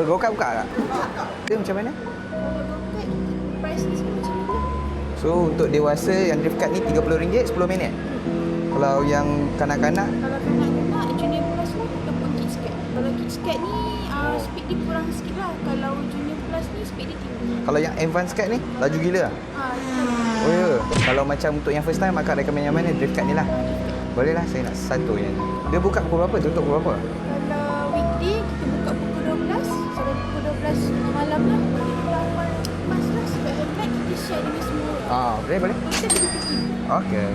Go-kart buka tak? Dia macam mana? Price ni semua macam ni. So untuk dewasa yang drift kart ni RM30 10 minit. Kalau yang kanak-kanak Kalau kanak-kanak Junior Plus lah ataupun Kids Cat. Kalau Kids Cat ni speed dia kurang sikit lah. Kalau Junior Plus ni speed dia tinggi. kalau yang advance kart ni laju gila lah. Oh ya. Kalau macam untuk yang first time akak recommend yang mana? Drift kart ni lah. Boleh lah saya nak satu yang ni. Dia buka pukul berapa? Tutup pukul berapa? Kalau weekday kita buka pukul 12 sampai pukul 12 malam lah. Kalau lepas lah sebab headlight kita share dengan semua. Boleh. Kita pergi. Okey.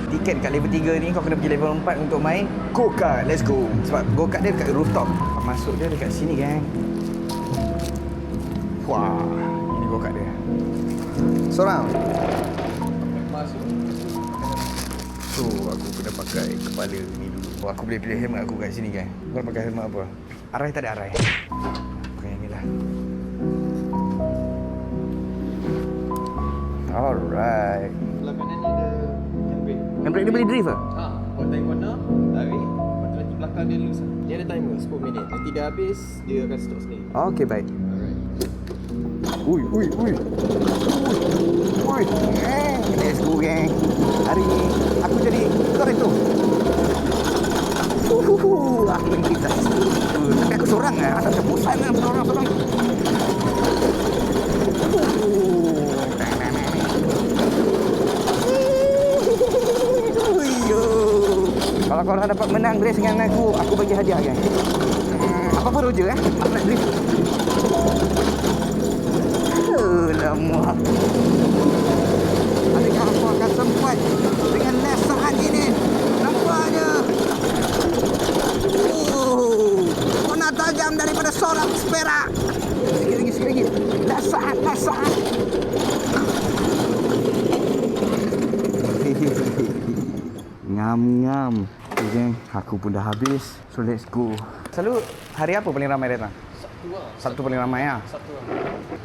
Tiket kat level 3 ni kau kena pergi level 4 untuk main go-kart. Let's go. Sebab go-kart dia dekat rooftop. Masuk dia dekat sini gang. Wah, ini go-kart dia. Seorang. Masuk. So, aku kena pakai kepala ni dulu. Aku boleh pilih helmet aku kat sini kan. Kau nak pakai helmet apa? Arai tak ada arai. Pakai yang ni lah. Alright. Sebelah kanan ni ada handbrake. Handbrake dia boleh drift ke? Kau time corner, tarik, lepas tu nanti belakang dia loose lah. Dia ada timer 10 minit. Nanti dah habis, dia akan stop sendiri. Okey, baik. Alright. Ui. Let's go gang. Hari ni aku jadi Toretto. Aku benci dah. Tapi aku seorang lah. Asal macam bosan lah seorang-seorang. Kalau korang dapat menang race dengan aku bagi hadiah kan. Apa-apa Roger aku nak drift. Lama. Adakah aku akan sempat dengan les saat ini? Nampaknya. Kena tajam daripada seorang perak. Sikit lagi. Les saat. Ngam. Okay, geng. Aku pun dah habis. So, let's go. Selalu hari apa paling ramai datang? Sabtu lah. Sabtu paling ramai lah. Sabtu lah.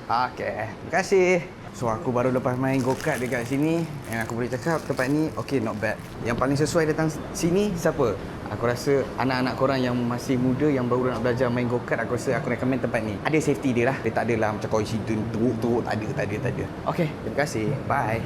Okey, terima kasih. So aku baru lepas main go-kart dekat sini and aku boleh cakap tempat ni okay, not bad. Yang paling sesuai datang sini siapa? Aku rasa anak-anak korang yang masih muda yang baru nak belajar main go-kart, aku rasa aku recommend tempat ni. Ada safety dia lah. Dia tak adalah macam coincident teruk tak ada. Okey, terima kasih. Bye.